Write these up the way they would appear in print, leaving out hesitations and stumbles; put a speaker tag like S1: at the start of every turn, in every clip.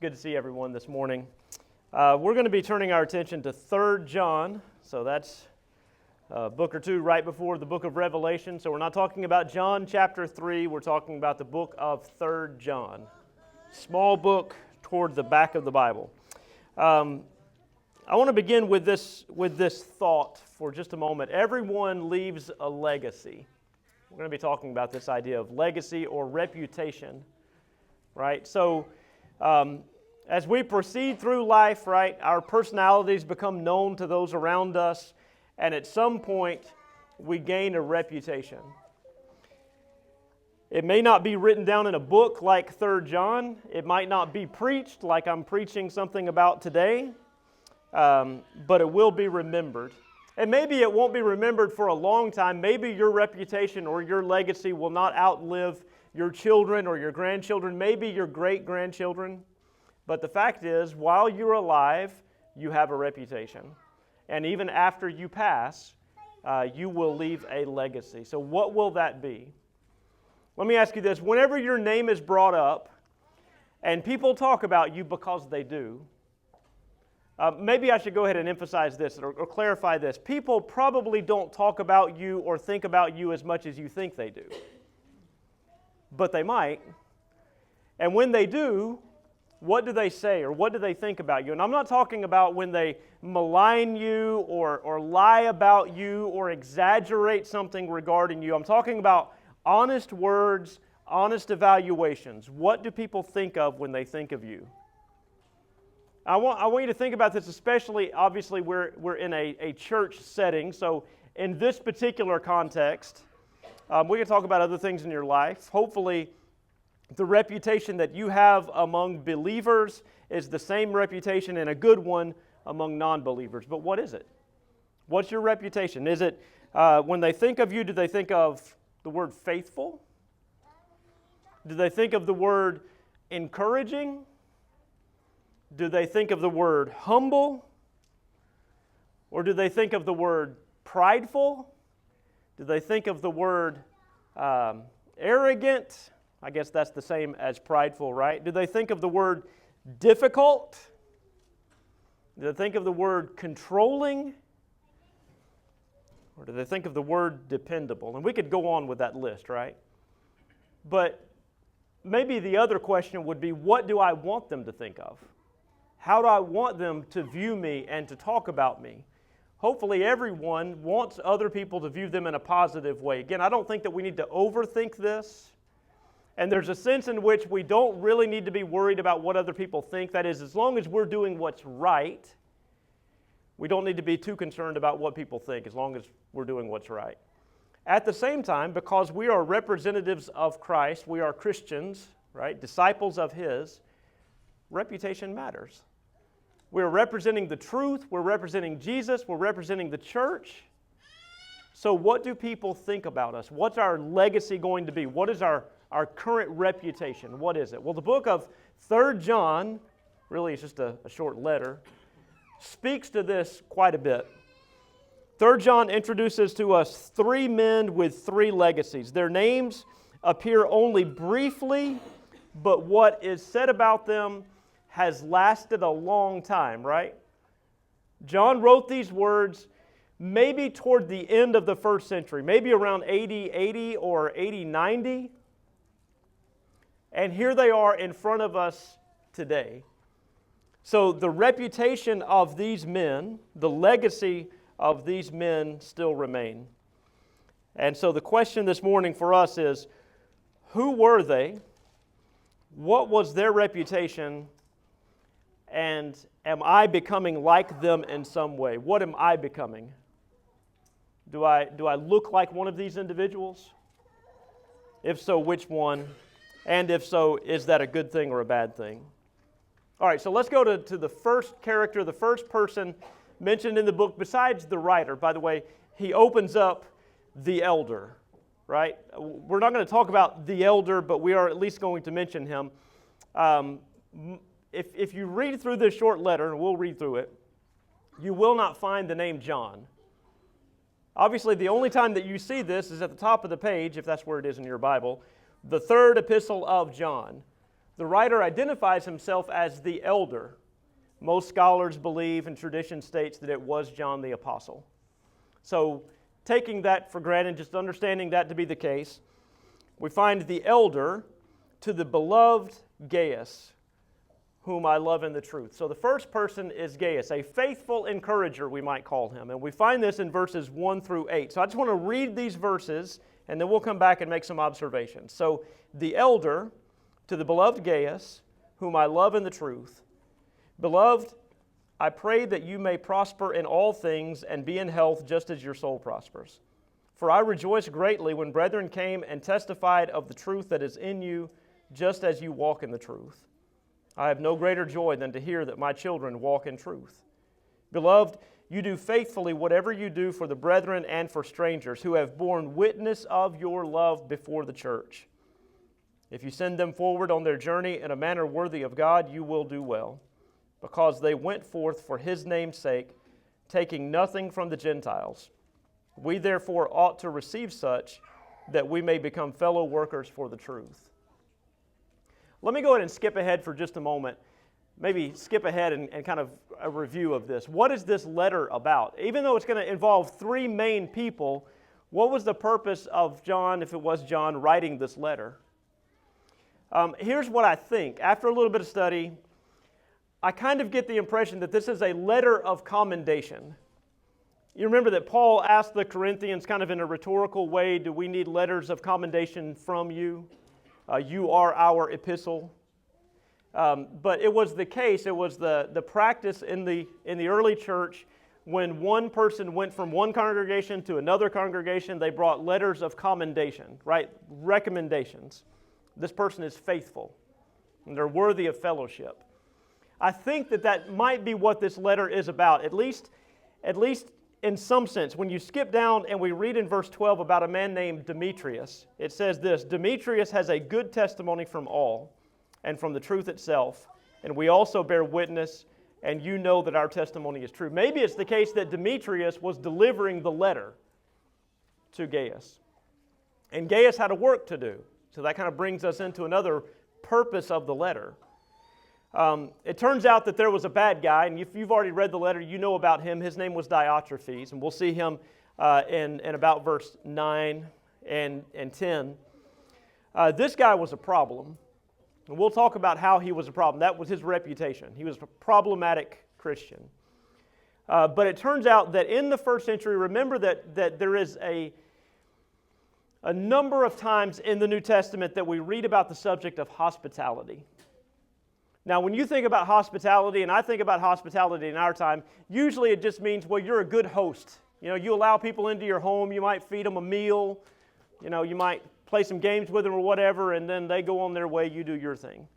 S1: good to see everyone this morning. We're going to be turning our attention to 3 John, so that's a book or two right before the book of Revelation. So we're not talking about John chapter 3, we're talking about the book of 3 John. Small book toward the back of the Bible. I want to begin with this thought for just a moment. Everyone leaves a legacy. We're going to be talking about this idea of legacy or reputation, right? So as we proceed through life, right, our personalities become known to those around us, and at some point we gain a reputation. It may not be written down in a book like 3 John. It might not be preached like I'm preaching something about today, but it will be remembered. And maybe it won't be remembered for a long time. Maybe your reputation or your legacy will not outlive your children or your grandchildren, maybe your great-grandchildren. But the fact is, while you're alive, you have a reputation. And even after you pass, you will leave a legacy. So what will that be? Let me ask you this. Whenever your name is brought up, and people talk about you because they do, maybe I should go ahead and emphasize this or clarify this. People probably don't talk about you or think about you as much as you think they do. But they might. And when they do, what do they say or what do they think about you? And I'm not talking about when they malign you or lie about you or exaggerate something regarding you. I'm talking about honest words, honest evaluations. What do people think of when they think of you? I want you to think about this, especially, obviously, we're in a church setting. So in this particular context, we can talk about other things in your life. Hopefully, the reputation that you have among believers is the same reputation and a good one among non-believers. But what is it? What's your reputation? Is it, when they think of you, do they think of the word faithful? Do they think of the word encouraging? Do they think of the word humble? Or do they think of the word prideful? Do they think of the word arrogant? I guess that's the same as prideful, right? Do they think of the word difficult? Do they think of the word controlling? Or do they think of the word dependable? And we could go on with that list, right? But maybe the other question would be, what do I want them to think of? How do I want them to view me and to talk about me? Hopefully everyone wants other people to view them in a positive way. Again, I don't think that we need to overthink this. And there's a sense in which we don't really need to be worried about what other people think. That is, as long as we're doing what's right, we don't need to be too concerned about what people think, as long as we're doing what's right. At the same time, because we are representatives of Christ, we are Christians, right, disciples of His, reputation matters. We're representing the truth, we're representing Jesus, we're representing the church. So what do people think about us? What's our legacy going to be? What is our current reputation? What is it? Well, the book of 3 John, really it's just a short letter, speaks to this quite a bit. 3 John introduces to us 3 men with 3 legacies. Their names appear only briefly, but what is said about them has lasted a long time, right? John wrote these words maybe toward the end of the first century, maybe around AD 80 or AD 90. And here they are in front of us today. So the reputation of these men, the legacy of these men still remain. And so the question this morning for us is, who were they? What was their reputation? And am I becoming like them in some way? What am I becoming? Do I look like one of these individuals? If so, which one? And if so, is that a good thing or a bad thing? All right, so let's go to the first character, the first person mentioned in the book besides the writer. By the way, he opens up the elder, right? We're not going to talk about the elder, but we are at least going to mention him. If you read through this short letter, and we'll read through it, you will not find the name John. Obviously, the only time that you see this is at the top of the page, if that's where it is in your Bible, the 3rd epistle of John. The writer identifies himself as the elder. Most scholars believe, and tradition states, that it was John the Apostle. So, taking that for granted, just understanding that to be the case, we find the elder to the beloved Gaius, whom I love in the truth. So the first person is Gaius, a faithful encourager, we might call him. And we find this in verses 1 through 8. So I just want to read these verses, and then we'll come back and make some observations. So the elder to the beloved Gaius, whom I love in the truth. Beloved, I pray that you may prosper in all things and be in health just as your soul prospers. For I rejoiced greatly when brethren came and testified of the truth that is in you, just as you walk in the truth. I have no greater joy than to hear that my children walk in truth. Beloved, you do faithfully whatever you do for the brethren and for strangers who have borne witness of your love before the church. If you send them forward on their journey in a manner worthy of God, you will do well, because they went forth for His name's sake, taking nothing from the Gentiles. We therefore ought to receive such, that we may become fellow workers for the truth. Let me go ahead and skip ahead for just a moment. Maybe skip ahead and kind of a review of this. What is this letter about? Even though it's going to involve three main people, what was the purpose of John, if it was John, writing this letter? Here's what I think. After a little bit of study, I kind of get the impression that this is a letter of commendation. You remember that Paul asked the Corinthians kind of in a rhetorical way, do we need letters of commendation from you? You are our epistle. But it was the case, it was the practice in the early church when one person went from one congregation to another congregation, they brought letters of commendation, right? Recommendations. This person is faithful, and they're worthy of fellowship. I think that might be what this letter is about, at least in some sense. When you skip down and we read in verse 12 about a man named Demetrius, it says this, Demetrius has a good testimony from all, and from the truth itself, and we also bear witness, and you know that our testimony is true. Maybe it's the case that Demetrius was delivering the letter to Gaius, and Gaius had a work to do. So that kind of brings us into another purpose of the letter. It turns out that there was a bad guy, and if you've already read the letter, you know about him. His name was Diotrephes, and we'll see him in about verse 9 and 10. This guy was a problem. And we'll talk about how he was a problem. That was his reputation. He was a problematic Christian. But it turns out that in the first century, remember that there is a number of times in the New Testament that we read about the subject of hospitality. Now, when you think about hospitality, and I think about hospitality in our time, usually it just means, well, you're a good host. You know, you allow people into your home, you might feed them a meal, you might play some games with them or whatever, and then they go on their way, you do your thing.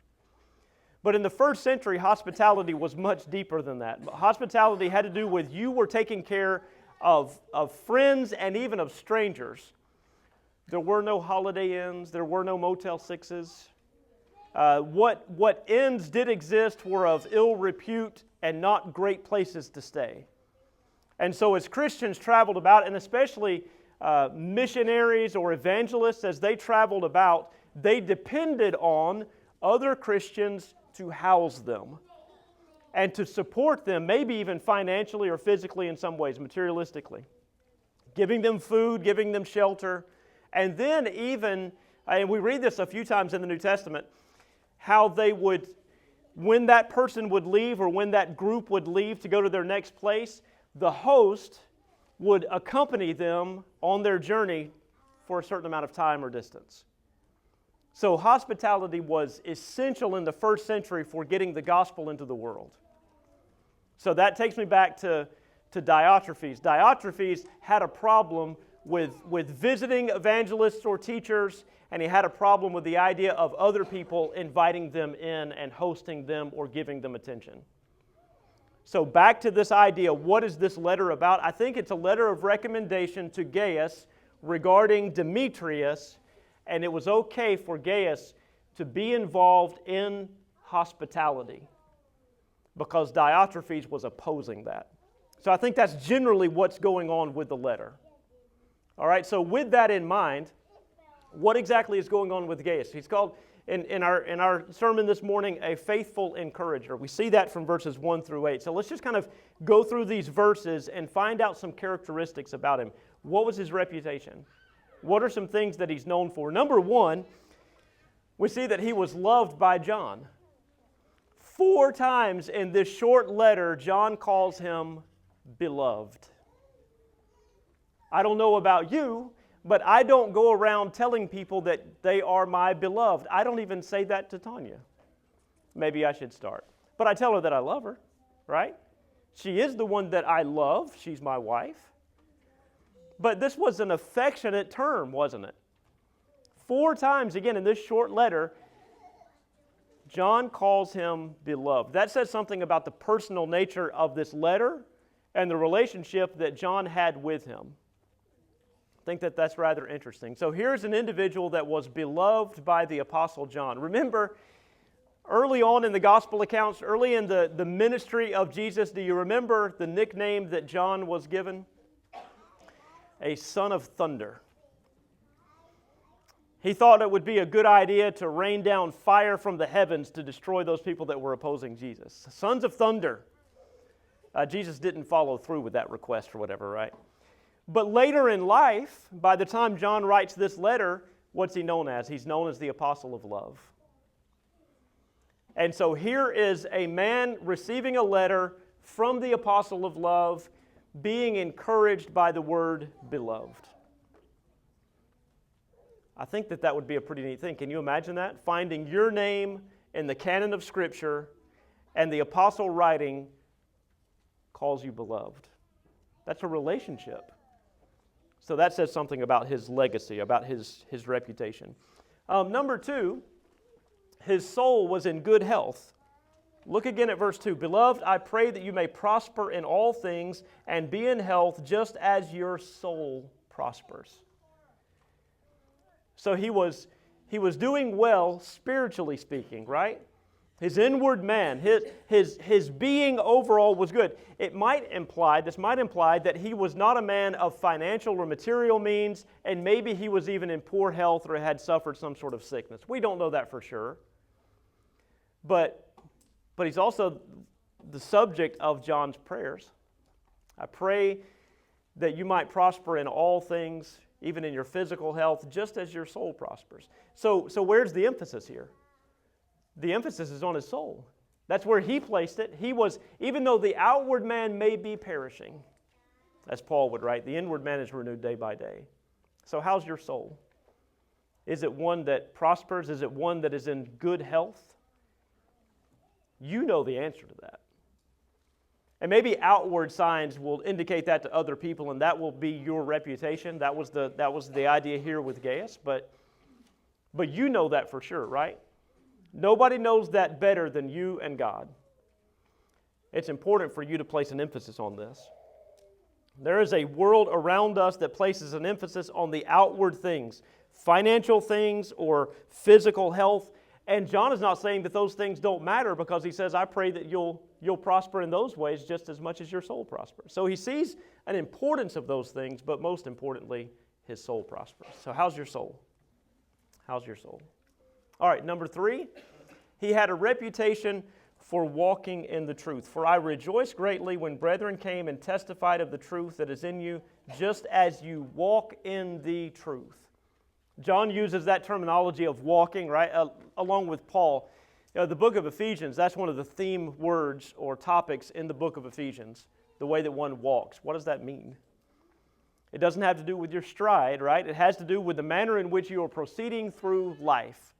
S1: But in the first century, hospitality was much deeper than that. Hospitality had to do with you were taking care of friends and even of strangers. There were no Holiday Inns, there were no Motel 6s. What inns did exist were of ill repute and not great places to stay. And so as Christians traveled about, and especially missionaries or evangelists, as they traveled about, they depended on other Christians to house them and to support them, maybe even financially or physically in some ways, materialistically. Giving them food, giving them shelter, and then even, and we read this a few times in the New Testament, how they would, when that person would leave or when that group would leave to go to their next place, the host would accompany them on their journey for a certain amount of time or distance. So hospitality was essential in the first century for getting the gospel into the world. So that takes me back to Diotrephes. Diotrephes had a problem with visiting evangelists or teachers, and he had a problem with the idea of other people inviting them in and hosting them or giving them attention. So back to this idea, what is this letter about? I think it's a letter of recommendation to Gaius regarding Demetrius, and it was okay for Gaius to be involved in hospitality because Diotrephes was opposing that. So I think that's generally what's going on with the letter. All right, so with that in mind, What exactly is going on with Gaius? He's called, in our sermon this morning, a faithful encourager. We see that from verses 1 through 8. So let's just kind of go through these verses and find out some characteristics about him. What was his reputation? What are some things that he's known for? Number one, we see that he was loved by John. 4 times in this short letter, John calls him beloved. I don't know about you, but I don't go around telling people that they are my beloved. I don't even say that to Tanya. Maybe I should start. But I tell her that I love her, right? She is the one that I love. She's my wife. But this was an affectionate term, wasn't it? 4 times, again, in this short letter, John calls him beloved. That says something about the personal nature of this letter and the relationship that John had with him. I think that that's rather interesting. So here's an individual that was beloved by the Apostle John. Remember, early on in the gospel accounts, early in the ministry of Jesus, do you remember the nickname that John was given? A son of thunder. He thought it would be a good idea to rain down fire from the heavens to destroy those people that were opposing Jesus. Sons of thunder. Jesus didn't follow through with that request or whatever, right? But later in life, by the time John writes this letter, what's he known as? He's known as the Apostle of Love. And so here is a man receiving a letter from the Apostle of Love, being encouraged by the word beloved. I think that that would be a pretty neat thing. Can you imagine that? Finding your name in the canon of Scripture and the apostle writing calls you beloved. That's a relationship. So that says something about his legacy, about his reputation. Number 2, his soul was in good health. Look again at verse 2. Beloved, I pray that you may prosper in all things and be in health just as your soul prospers. So he was doing well, spiritually speaking, right? His inward man, his being overall was good. This might imply that he was not a man of financial or material means, and maybe he was even in poor health or had suffered some sort of sickness. We don't know that for sure. But he's also the subject of John's prayers. I pray that you might prosper in all things, even in your physical health, just as your soul prospers. So where's the emphasis here? The emphasis is on his soul. That's where he placed it. Even though the outward man may be perishing, as Paul would write, the inward man is renewed day by day. So how's your soul? Is it one that prospers? Is it one that is in good health? You know the answer to that. And maybe outward signs will indicate that to other people, and that will be your reputation. That was the idea here with Gaius, but you know that for sure, right? Nobody knows that better than you and God. It's important for you to place an emphasis on this. There is a world around us that places an emphasis on the outward things, financial things or physical health. And John is not saying that those things don't matter, because he says, I pray that you'll prosper in those ways just as much as your soul prospers. So he sees an importance of those things, but most importantly, his soul prospers. So how's your soul? How's your soul? All right, number 3, he had a reputation for walking in the truth. For I rejoiced greatly when brethren came and testified of the truth that is in you, just as you walk in the truth. John uses that terminology of walking, right, along with Paul. The book of Ephesians, that's one of the theme words or topics in the book of Ephesians, the way that one walks. What does that mean? It doesn't have to do with your stride, right? It has to do with the manner in which you are proceeding through life.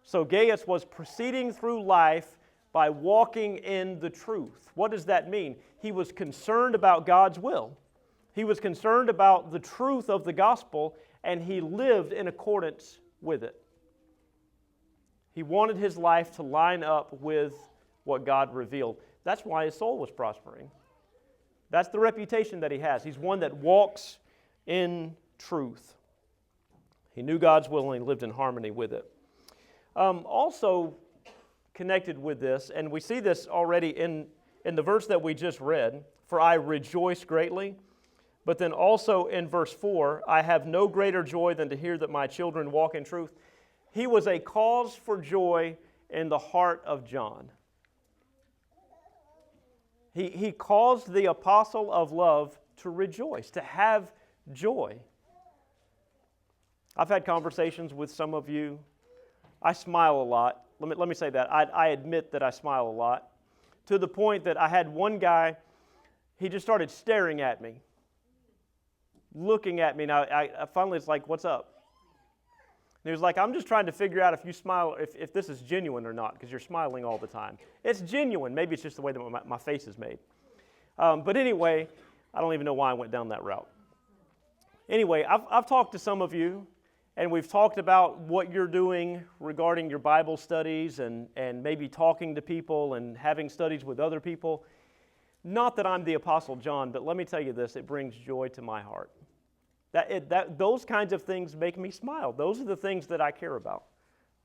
S1: So Gaius was proceeding through life by walking in the truth. What does that mean? He was concerned about God's will. He was concerned about the truth of the gospel, and he lived in accordance with it. He wanted his life to line up with what God revealed. That's why his soul was prospering. That's the reputation that he has. He's one that walks in truth. He knew God's will and he lived in harmony with it. Also connected with this, and we see this already in the verse that we just read, for I rejoice greatly. But then also in verse 4, I have no greater joy than to hear that my children walk in truth. He was a cause for joy in the heart of John. He caused the apostle of love to rejoice, to have joy. I've had conversations with some of you. I smile a lot. Let me say that. I admit that I smile a lot. To the point that I had one guy, he just started staring at me, looking at me. Now, I finally, it's like, what's up? And he was like, I'm just trying to figure out if you smile, if this is genuine or not, because you're smiling all the time. It's genuine. Maybe it's just the way that my face is made. But anyway, I don't even know why I went down that route. Anyway, I've talked to some of you, and we've talked about what you're doing regarding your Bible studies and maybe talking to people and having studies with other people. Not that I'm the Apostle John, but let me tell you this, it brings joy to my heart. Those kinds of things make me smile. Those are the things that I care about.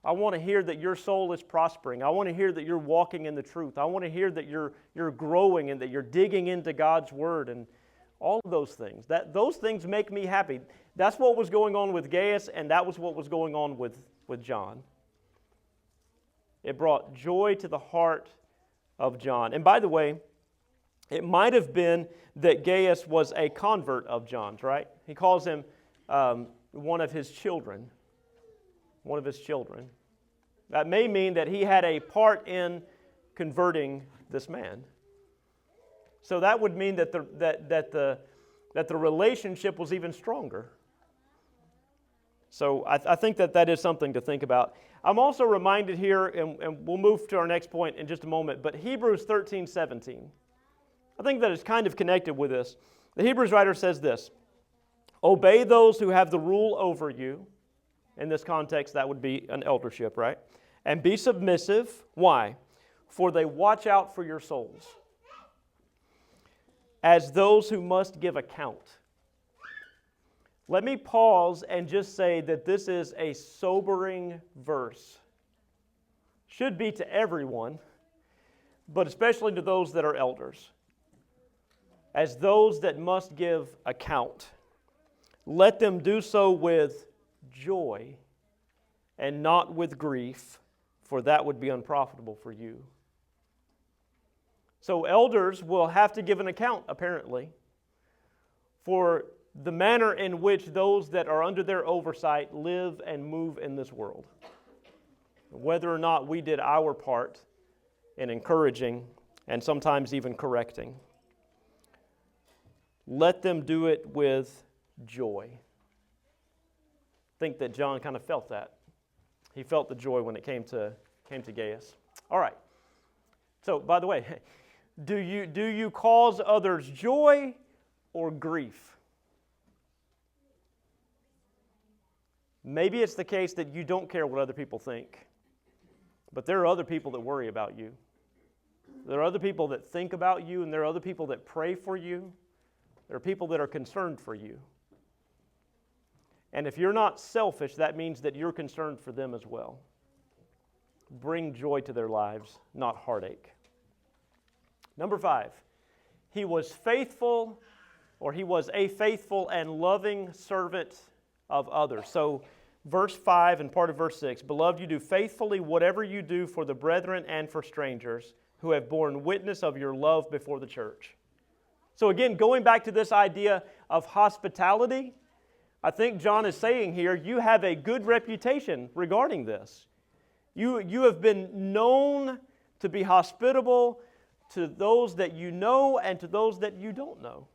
S1: I want to hear that your soul is prospering. I want to hear that you're walking in the truth. I want to hear that you're growing and that you're digging into God's Word and all of those things. Those things make me happy. That's what was going on with Gaius, and that was what was going on with John. It brought joy to the heart of John. And by the way, it might have been that Gaius was a convert of John's, right? He calls him one of his children. One of his children. That may mean that he had a part in converting this man. So that would mean that the relationship was even stronger. So I think that is something to think about. I'm also reminded here, and we'll move to our next point in just a moment, but Hebrews 13:17. I think that is kind of connected with this. The Hebrews writer says this, obey those who have the rule over you. In this context, that would be an eldership, right? And be submissive. Why? For they watch out for your souls, as those who must give account. Let me pause and just say that this is a sobering verse. Should be to everyone, but especially to those that are elders. As those that must give account. Let them do so with joy and not with grief, for that would be unprofitable for you. So elders will have to give an account, apparently, for the manner in which those that are under their oversight live and move in this world. Whether or not we did our part in encouraging and sometimes even correcting. Let them do it with joy. I think that John kind of felt that. He felt the joy when it came to Gaius. All right. So, by the way, do you cause others joy or grief? Maybe it's the case that you don't care what other people think, but there are other people that worry about you. There are other people that think about you, and there are other people that pray for you. There are people that are concerned for you. And if you're not selfish, that means that you're concerned for them as well. Bring joy to their lives, not heartache. Number 5, he was faithful, or he was a faithful and loving servant of others. So verse 5 and part of verse 6, beloved, you do faithfully whatever you do for the brethren and for strangers who have borne witness of your love before the church. So again, going back to this idea of hospitality, I think John is saying here, you have a good reputation regarding this. You have been known to be hospitable to those that you know and to those that you don't know.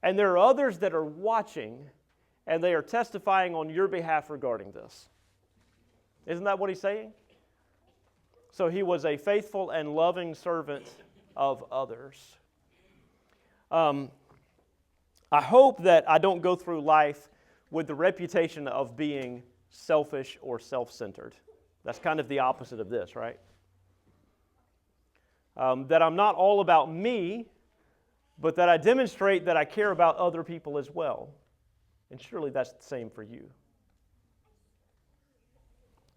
S1: And there are others that are watching, and they are testifying on your behalf regarding this. Isn't that what he's saying? So he was a faithful and loving servant of others. I hope that I don't go through life with the reputation of being selfish or self-centered. That's kind of the opposite of this, right? That I'm not all about me, but that I demonstrate that I care about other people as well. And surely that's the same for you.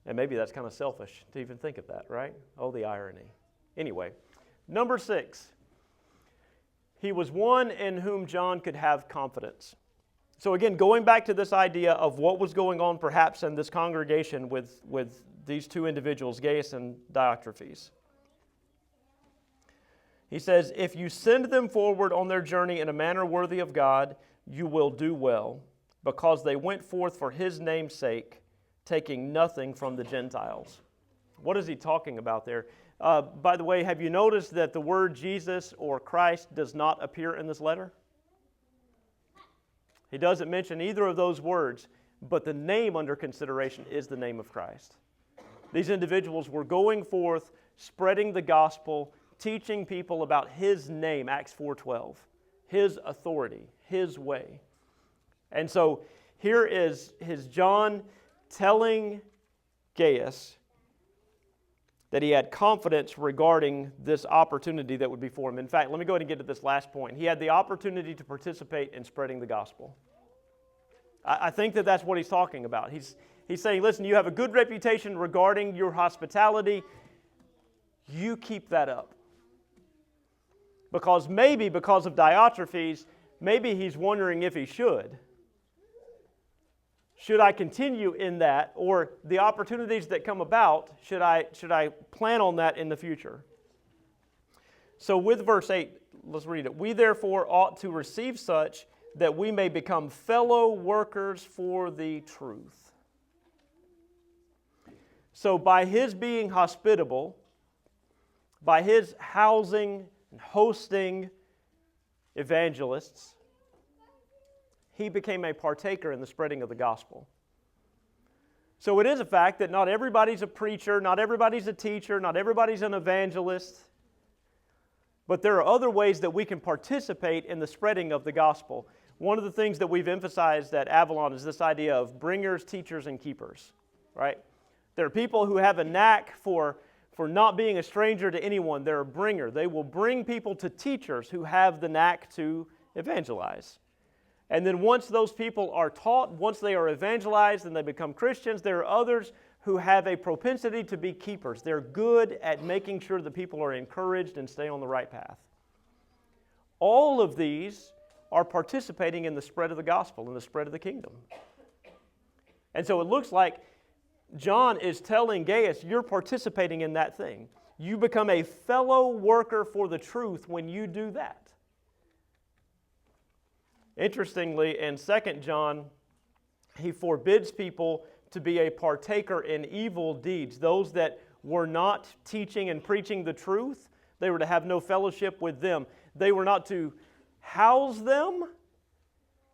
S1: And maybe that's kind of selfish to even think of that, right? Oh, the irony. Anyway, number 6. He was one in whom John could have confidence. So again, going back to this idea of what was going on perhaps in this congregation with these two individuals, Gaius and Diotrephes. He says, if you send them forward on their journey in a manner worthy of God, you will do well, because they went forth for His name's sake, taking nothing from the Gentiles. What is he talking about there? By the way, have you noticed that the word Jesus or Christ does not appear in this letter? He doesn't mention either of those words, but the name under consideration is the name of Christ. These individuals were going forth, spreading the gospel, teaching people about His name, Acts 4:12, His authority, His way. And so here is John telling Gaius that he had confidence regarding this opportunity that would be for him. In fact, let me go ahead and get to this last point. He had the opportunity to participate in spreading the gospel. I think that that's what he's talking about. He's saying, listen, you have a good reputation regarding your hospitality. You keep that up. Because of Diotrephes, maybe he's wondering if he should. Should I continue in that, or the opportunities that come about, should I plan on that in the future? So with verse 8, let's read it. We therefore ought to receive such that we may become fellow workers for the truth. So by his being hospitable, by his housing and hosting evangelists, he became a partaker in the spreading of the gospel. So it is a fact that not everybody's a preacher, not everybody's a teacher, not everybody's an evangelist, but there are other ways that we can participate in the spreading of the gospel. One of the things that we've emphasized at Avalon is this idea of bringers, teachers, and keepers, right? There are people who have a knack for not being a stranger to anyone. They're a bringer. They will bring people to teachers who have the knack to evangelize. And then once those people are taught, once they are evangelized and they become Christians, there are others who have a propensity to be keepers. They're good at making sure that people are encouraged and stay on the right path. All of these are participating in the spread of the gospel and the spread of the kingdom. And so it looks like John is telling Gaius, you're participating in that thing. You become a fellow worker for the truth when you do that. Interestingly, in 2 John, he forbids people to be a partaker in evil deeds. Those that were not teaching and preaching the truth, they were to have no fellowship with them. They were not to house them.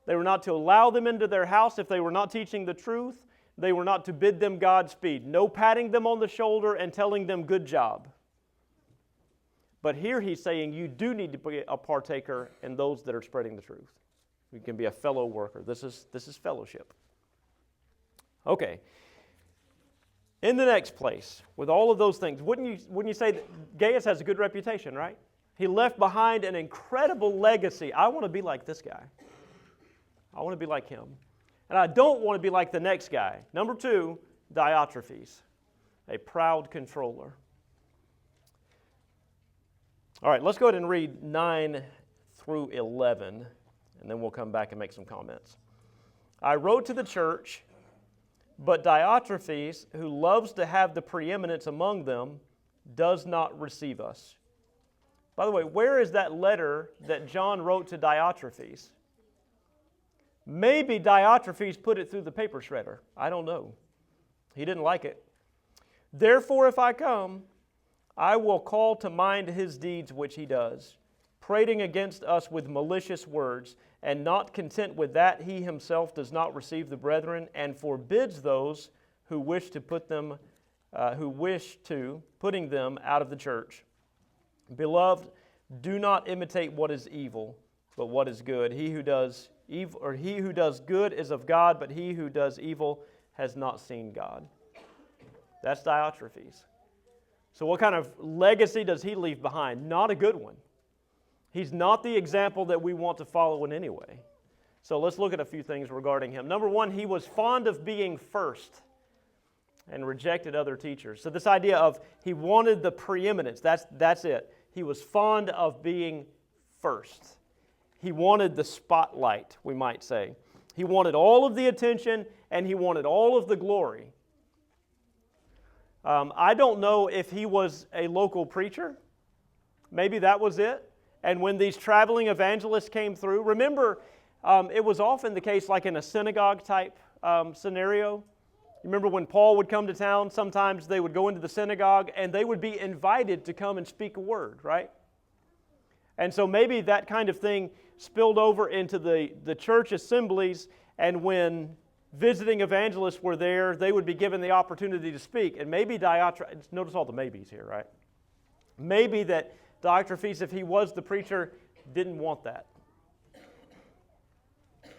S1: They were not to allow them into their house if they were not teaching the truth. They were not to bid them Godspeed. No patting them on the shoulder and telling them good job. But here he's saying you do need to be a partaker in those that are spreading the truth. You can be a fellow worker. This is fellowship. Okay. In the next place, with all of those things, wouldn't you say that Gaius has a good reputation, right? He left behind an incredible legacy. I want to be like this guy. I want to be like him. And I don't want to be like the next guy. Number 2, Diotrephes, a proud controller. All right, let's go ahead and read 9 through 11. And then we'll come back and make some comments. I wrote to the church, but Diotrephes, who loves to have the preeminence among them, does not receive us. By the way, where is that letter that John wrote to Diotrephes? Maybe Diotrephes put it through the paper shredder. I don't know. He didn't like it. Therefore, if I come, I will call to mind his deeds which he does, prating against us with malicious words, and not content with that, he himself does not receive the brethren, and forbids those who wish to putting them out of the church. Beloved, do not imitate what is evil, but what is good. He who does good is of God, but he who does evil has not seen God. That's Diotrephes. So what kind of legacy does he leave behind? Not a good one. He's not the example that we want to follow in any way. So let's look at a few things regarding him. Number 1, he was fond of being first and rejected other teachers. So this idea of he wanted the preeminence, that's it. He was fond of being first. He wanted the spotlight, we might say. He wanted all of the attention, and he wanted all of the glory. I don't know if he was a local preacher. Maybe that was it. And when these traveling evangelists came through, remember, it was often the case like in a synagogue type scenario. You remember when Paul would come to town, sometimes they would go into the synagogue and they would be invited to come and speak a word, right? And so maybe that kind of thing spilled over into the church assemblies, and when visiting evangelists were there, they would be given the opportunity to speak. And maybe Diotrephes, notice all the maybes here, right? Maybe that Diotrephes, if he was the preacher, didn't want that.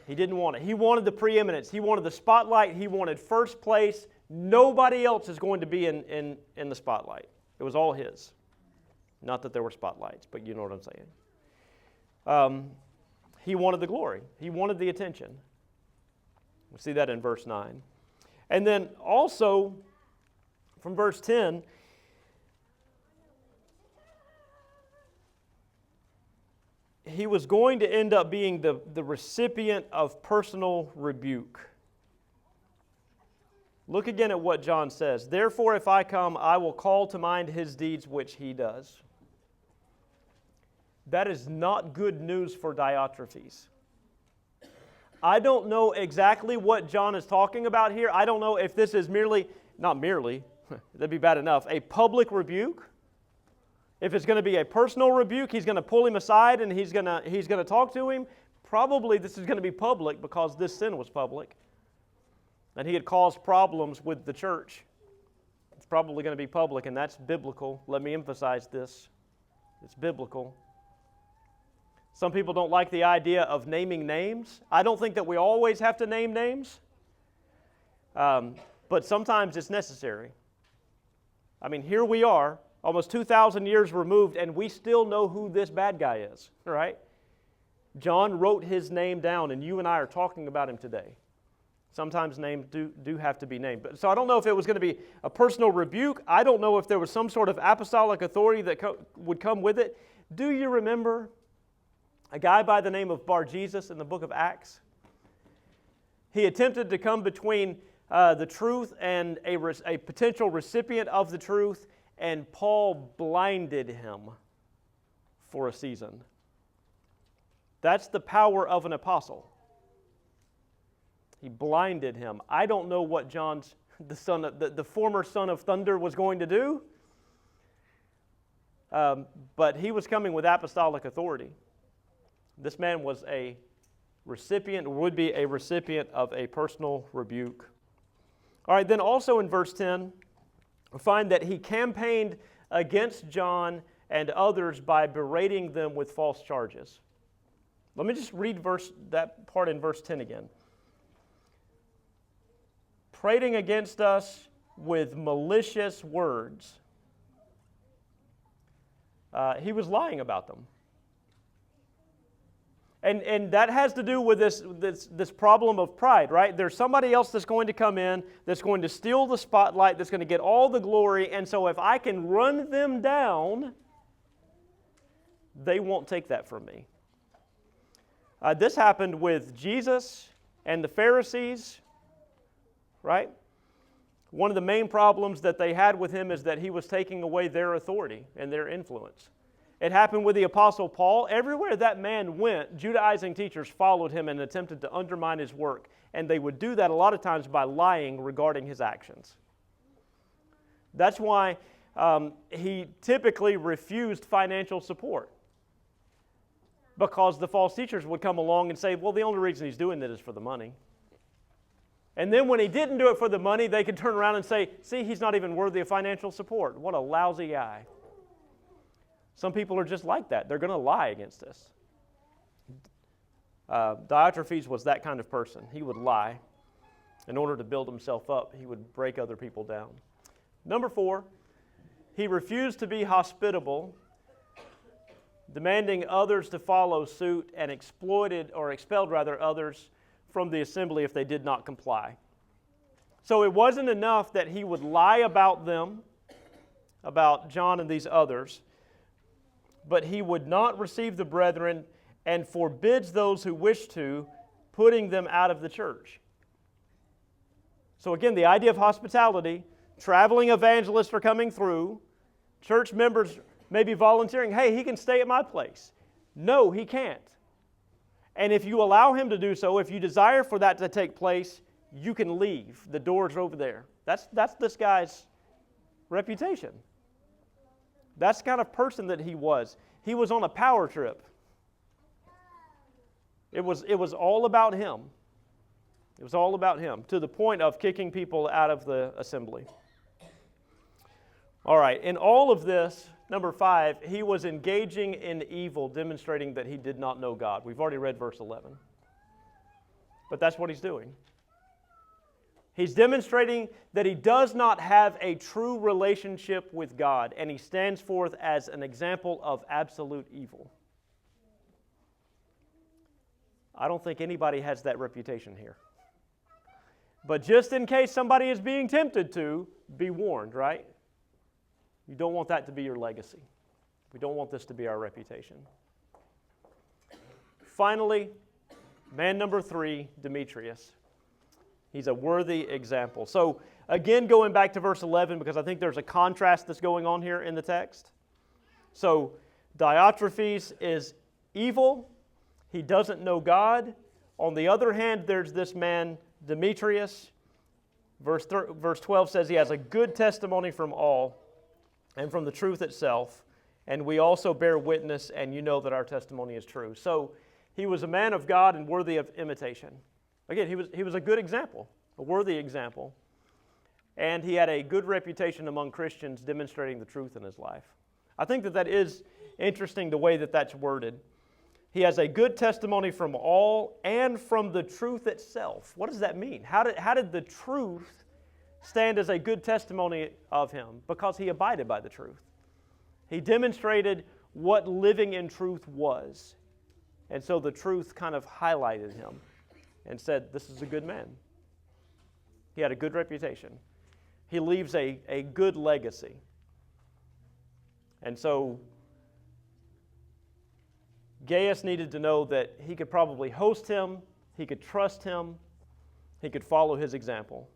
S1: He didn't want it. He wanted the preeminence. He wanted the spotlight. He wanted first place. Nobody else is going to be in the spotlight. It was all his. Not that there were spotlights, but you know what I'm saying. He wanted the glory. He wanted the attention. We see that in verse 9. And then also, from verse 10, he was going to end up being the recipient of personal rebuke. Look again at what John says. Therefore, if I come, I will call to mind his deeds which he does. That is not good news for Diotrephes. I don't know exactly what John is talking about here. I don't know if this is not merely, that'd be bad enough, a public rebuke. If it's going to be a personal rebuke, he's going to pull him aside and he's going to talk to him. Probably this is going to be public because this sin was public. And he had caused problems with the church. It's probably going to be public, and that's biblical. Let me emphasize this. It's biblical. Some people don't like the idea of naming names. I don't think that we always have to name names. But sometimes it's necessary. I mean, here we are, almost 2,000 years removed, and we still know who this bad guy is, right? John wrote his name down, and you and I are talking about him today. Sometimes names do have to be named. So I don't know if it was going to be a personal rebuke. I don't know if there was some sort of apostolic authority that would come with it. Do you remember a guy by the name of Bar-Jesus in the book of Acts? He attempted to come between the truth and a potential recipient of the truth, and Paul blinded him for a season. That's the power of an apostle. He blinded him. I don't know what John's, the former son of thunder, was going to do, but he was coming with apostolic authority. This man was a recipient, would be a recipient of a personal rebuke. All right, then also in verse 10, we find that he campaigned against John and others by berating them with false charges. Let me just read that part in verse 10 again. Prating against us with malicious words. He was lying about them. And that has to do with this problem of pride, right? There's somebody else that's going to come in, that's going to steal the spotlight, that's going to get all the glory, and so if I can run them down, they won't take that from me. This happened with Jesus and the Pharisees, right? One of the main problems that they had with him is that he was taking away their authority and their influence. It happened with the Apostle Paul. Everywhere that man went, Judaizing teachers followed him and attempted to undermine his work. And they would do that a lot of times by lying regarding his actions. That's why he typically refused financial support. Because the false teachers would come along and say, well, the only reason he's doing that is for the money. And then when he didn't do it for the money, they could turn around and say, see, he's not even worthy of financial support. What a lousy guy. Some people are just like that. They're going to lie against us. Diotrephes was that kind of person. He would lie. In order to build himself up, he would break other people down. Number 4, he refused to be hospitable, demanding others to follow suit, and expelled others from the assembly if they did not comply. So it wasn't enough that he would lie about them, about John and these others, but he would not receive the brethren and forbids those who wish to, putting them out of the church. So again, the idea of hospitality, traveling evangelists are coming through, church members may be volunteering, hey, he can stay at my place. No, he can't. And if you allow him to do so, if you desire for that to take place, you can leave. The doors are over there. That's this guy's reputation. That's the kind of person that he was. He was on a power trip. It was all about him. It was all about him, to the point of kicking people out of the assembly. All right, in all of this, number 5, he was engaging in evil, demonstrating that he did not know God. We've already read verse 11. But that's what he's doing. He's demonstrating that he does not have a true relationship with God, and he stands forth as an example of absolute evil. I don't think anybody has that reputation here. But just in case somebody is being tempted to, be warned, right? You don't want that to be your legacy. We don't want this to be our reputation. Finally, man number 3, Demetrius. He's a worthy example. So again, going back to verse 11, because I think there's a contrast that's going on here in the text. So Diotrephes is evil. He doesn't know God. On the other hand, there's this man, Demetrius. Verse 12 says he has a good testimony from all and from the truth itself, and we also bear witness, and you know that our testimony is true. So he was a man of God and worthy of imitation. Again, he was a good example, a worthy example, and he had a good reputation among Christians demonstrating the truth in his life. I think that is interesting, the way that that's worded. He has a good testimony from all and from the truth itself. What does that mean? How did the truth stand as a good testimony of him? Because he abided by the truth. He demonstrated what living in truth was. And so the truth kind of highlighted him and said, this is a good man. He had a good reputation. He leaves a good legacy. And so Gaius needed to know that he could probably host him, he could trust him, he could follow his example.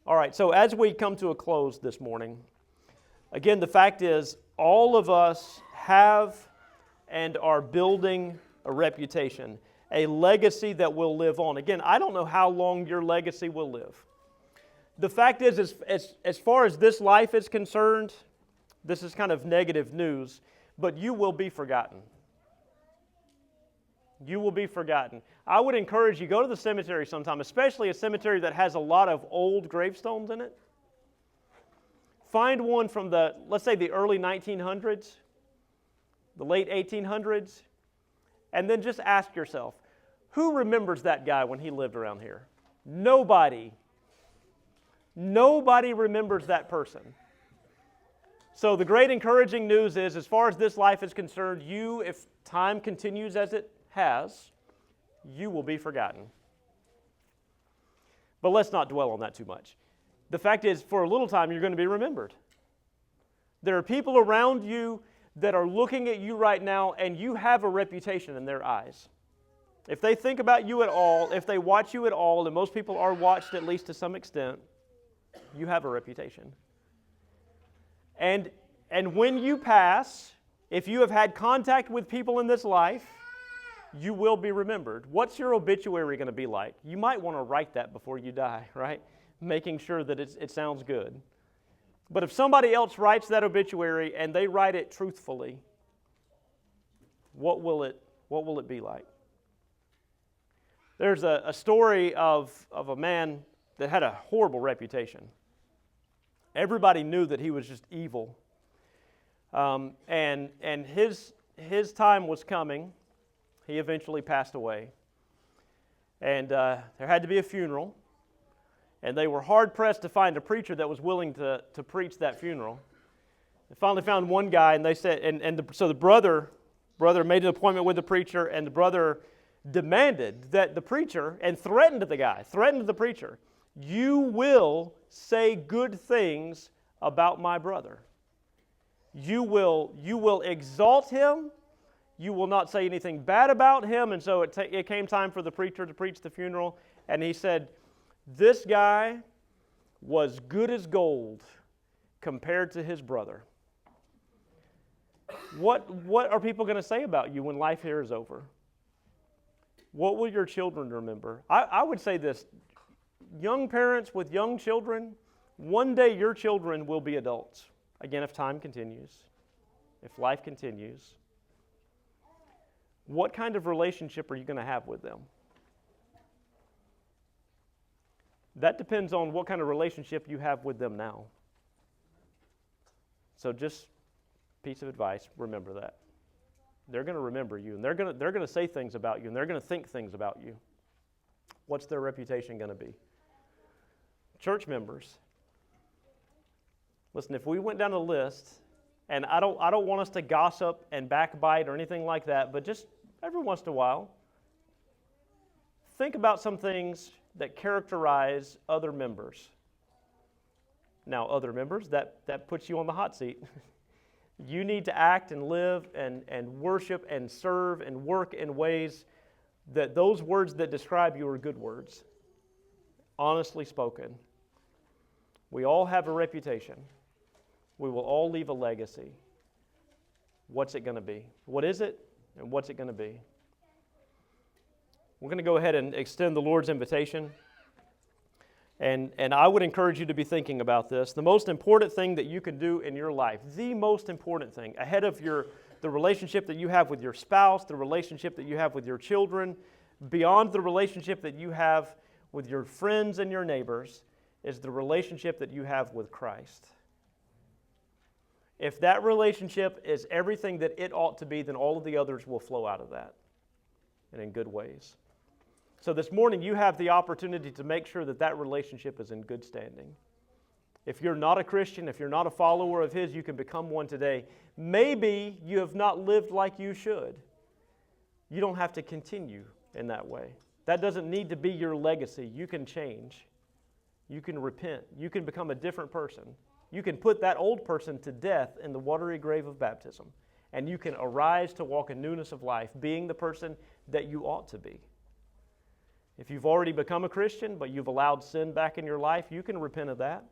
S1: All right, so as we come to a close this morning, again, the fact is all of us have and are building a reputation, a legacy that will live on. Again, I don't know how long your legacy will live. The fact is, as far as this life is concerned, this is kind of negative news, but you will be forgotten. You will be forgotten. I would encourage you, go to the cemetery sometime, especially a cemetery that has a lot of old gravestones in it. Find one from let's say the early 1900s, the late 1800s, and then just ask yourself, who remembers that guy when he lived around here? Nobody. Nobody remembers that person. So the great encouraging news is, as far as this life is concerned, you, if time continues as it has, you will be forgotten. But let's not dwell on that too much. The fact is, for a little time, you're going to be remembered. There are people around you that are looking at you right now, and you have a reputation in their eyes. If they think about you at all, if they watch you at all, and most people are watched at least to some extent, you have a reputation. And when you pass, if you have had contact with people in this life, you will be remembered. What's your obituary going to be like? You might want to write that before you die, right? Making sure that it sounds good. But if somebody else writes that obituary and they write it truthfully, what will it be like? There's a story of a man that had a horrible reputation. Everybody knew that he was just evil. And his time was coming. He eventually passed away. And there had to be a funeral. And they were hard-pressed to find a preacher that was willing to preach that funeral. They finally found one guy, and they said, so the brother made an appointment with the preacher, and the brother demanded that the preacher, and threatened the preacher, you will say good things about my brother. You will exalt him. You will not say anything bad about him. And so it came time for the preacher to preach the funeral, and he said, this guy was good as gold compared to his brother. What are people going to say about you when life here is over? What will your children remember? I would say this, young parents with young children, one day your children will be adults. Again, if time continues, if life continues. What kind of relationship are you going to have with them? That depends on what kind of relationship you have with them now. So just piece of advice, remember that. They're going to remember you, and they're going to say things about you, and they're going to think things about you. What's their reputation going to be? Church members. Listen, if we went down a list, and I don't want us to gossip and backbite or anything like that, but just every once in a while, think about some things that characterize other members. Now, other members, that puts you on the hot seat. You need to act and live and worship and serve and work in ways that those words that describe you are good words, honestly spoken. We all have a reputation. We will all leave a legacy. What's it going to be? What is it, and what's it going to be? We're going to go ahead and extend the Lord's invitation. And I would encourage you to be thinking about this. The most important thing that you can do in your life, the most important thing, ahead of the relationship that you have with your spouse, the relationship that you have with your children, beyond the relationship that you have with your friends and your neighbors, is the relationship that you have with Christ. If that relationship is everything that it ought to be, then all of the others will flow out of that, and in good ways. So this morning, you have the opportunity to make sure that that relationship is in good standing. If you're not a Christian, if you're not a follower of His, you can become one today. Maybe you have not lived like you should. You don't have to continue in that way. That doesn't need to be your legacy. You can change. You can repent. You can become a different person. You can put that old person to death in the watery grave of baptism, and you can arise to walk in newness of life, being the person that you ought to be. If you've already become a Christian, but you've allowed sin back in your life, you can repent of that.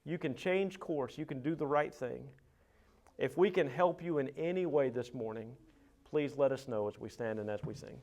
S1: You can change course. You can do the right thing. If we can help you in any way this morning, please let us know as we stand and as we sing.